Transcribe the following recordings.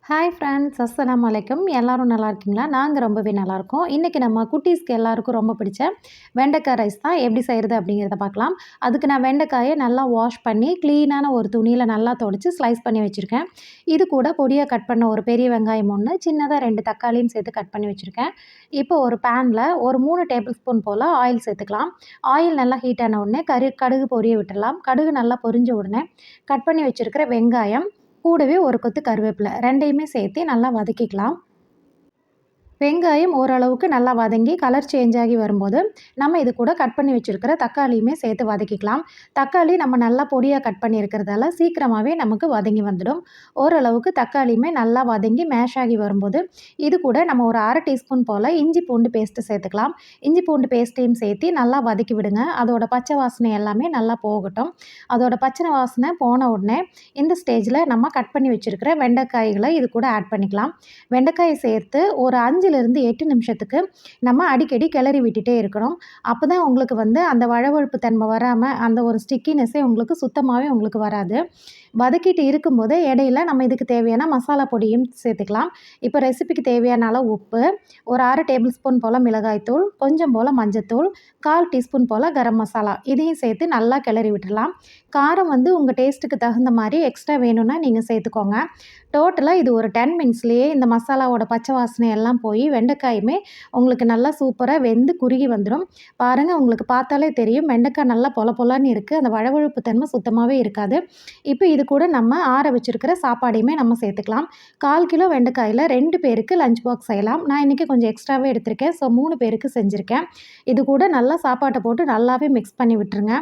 Hi friends, அஸ்ஸலாமு அலைக்கும். எல்லாரும் நல்லா இருக்கீங்களா? நாங்கள் ரொம்பவே நல்லாயிருக்கோம். இன்றைக்கி நம்ம குட்டீஸ்க்கு எல்லாருக்கும் ரொம்ப பிடிச்ச வெண்டைக்காய் ரைஸ் தான் எப்படி செய்கிறது அப்படிங்கிறத பார்க்கலாம். அதுக்கு நான் வெண்டைக்காயை நல்லா வாஷ் பண்ணி க்ளீனான ஒரு துணியில் நல்லா துடைச்சி ஸ்லைஸ் பண்ணி வச்சுருக்கேன். இது கூட பொடியாக கட் பண்ண ஒரு பெரிய வெங்காயம் ஒன்று, சின்னதாக 2 தக்காளியும் சேர்த்து கட் பண்ணி வச்சுருக்கேன். இப்போ ஒரு பேனில் ஒரு 3 டேபிள் ஸ்பூன் போல் ஆயில் சேர்த்துக்கலாம். ஆயில் நல்லா ஹீட் ஆன உடனே கடுகு பொரிய விட்டுடலாம். கடுகு நல்லா பொரிஞ்ச உடனே கட் பண்ணி வச்சுருக்கிற வெங்காயம் கூடவே ஒரு கொத்து கருவேப்பிலை 2யுமே சேர்த்து நல்லா வதக்கிக்கலாம். வெங்காயம் ஓரளவுக்கு நல்லா வதங்கி கலர் சேஞ்ச் ஆகி வரும்போது நம்ம இது கூட கட் பண்ணி வச்சுருக்கிற தக்காளியுமே சேர்த்து வதக்கிக்கலாம். தக்காளி நம்ம நல்லா பொடியாக கட் பண்ணியிருக்கிறதால சீக்கிரமாகவே நமக்கு வதங்கி வந்துடும். ஓரளவுக்கு தக்காளியுமே நல்லா வதங்கி மேஷ் ஆகி வரும்போது இது கூட நம்ம ஒரு 1/2 டீஸ்பூன் போல் இஞ்சி பூண்டு பேஸ்ட்டு சேர்த்துக்கலாம். இஞ்சி பூண்டு பேஸ்ட்டையும் சேர்த்து நல்லா வதக்கி விடுங்க. அதோட பச்சை வாசனை எல்லாமே நல்லா போகட்டும். அதோட பச்சை வாசனை போன உடனே இந்த ஸ்டேஜில் நம்ம கட் பண்ணி வச்சுருக்கிற வெண்டைக்காய்களை இது கூட ஆட் பண்ணிக்கலாம். வெண்டைக்காயை சேர்த்து ஒரு 5லிருந்து 8 நிமிஷத்துக்கு நம்ம அடிக்கடி கிளறி விட்டுட்டே இருக்கணும். அப்போ தான் உங்களுக்கு அந்த வழவழப்பு தன்மை வராமல் அந்த ஒரு ஸ்டிக்கினஸ்ஸே உங்களுக்கு சுத்தமாகவே உங்களுக்கு வராது. வதக்கிட்டு இருக்கும்போது இடையில நம்ம இதுக்கு தேவையான மசாலா பொடியும் சேர்த்துக்கலாம். இப்போ ரெசிபிக்கு தேவையான அளவு உப்பு, ஒரு 1/2 டேபிள் ஸ்பூன் போல் மிளகாய்த்தூள், கொஞ்சம் போல் மஞ்சத்தூள், 1/4 டீஸ்பூன் போல் கரம் மசாலா இதையும் சேர்த்து நல்லா கிளறி விட்டுடலாம். காரம் உங்கள் டேஸ்ட்டுக்கு தகுந்த மாதிரி எக்ஸ்ட்ரா வேணும்னா நீங்கள் சேர்த்துக்கோங்க. டோட்டலாக இது ஒரு 10 மினிட்ஸ்லேயே இந்த மசாலாவோட பச்சை வாசனை எல்லாம் போய் வெண்டைக்காயுமே உங்களுக்கு நல்லா சூப்பராக வெந்து குறுகி வந்துடும். பாருங்கள், உங்களுக்கு பார்த்தாலே தெரியும் வெண்டைக்காய் நல்லா பொல பொலன்னு இருக்குது. அந்த வழவழப்பு தன்மை சுத்தமாகவே இருக்காது. இப்போ இது கூட நம்ம ஆற வச்சுருக்கிற சாப்பாடையுமே நம்ம சேர்த்துக்கலாம். 1/4 கிலோ வெண்டைக்காயில் 2 பேருக்கு லஞ்ச் பாக்ஸ் செய்யலாம். நான் இன்றைக்கி கொஞ்சம் எக்ஸ்ட்ராவே எடுத்திருக்கேன். ஸோ 3 பேருக்கு செஞ்சுருக்கேன். இது கூட நல்லா சாப்பாட்டை போட்டு நல்லாவே மிக்ஸ் பண்ணி விட்டுருங்க.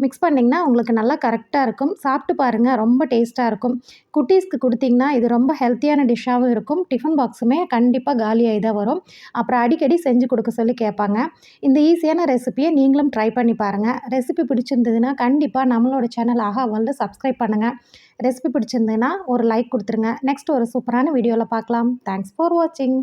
மிக்ஸ் பண்ணிங்கன்னா உங்களுக்கு நல்லா கரெக்டாக இருக்கும். சாப்பிட்டு பாருங்கள், ரொம்ப டேஸ்ட்டாக இருக்கும். குட்டீஸ்க்கு கொடுத்திங்கன்னா இது ரொம்ப ஹெல்த்தியான டிஷ்ஷாகவும் இருக்கும். டிஃபன் பாக்ஸுமே கண்டிப்பாக காலியாகி தான் வரும். அப்புறம் அடிக்கடி செஞ்சு கொடுக்க சொல்லி கேட்பாங்க. இந்த ஈஸியான ரெசிபியை நீங்களும் ட்ரை பண்ணி பாருங்கள். ரெசிபி பிடிச்சிருந்ததுன்னா கண்டிப்பாக நம்மளோட சேனல் ஆஹா வேர்ல்டு சப்ஸ்கிரைப் பண்ணுங்கள். ரெசிபி பிடிச்சிருந்ததுன்னா ஒரு லைக் கொடுத்துருங்க. நெக்ஸ்ட் ஒரு சூப்பரான வீடியோவில் பார்க்கலாம். தேங்க்ஸ் ஃபார் வாட்சிங்.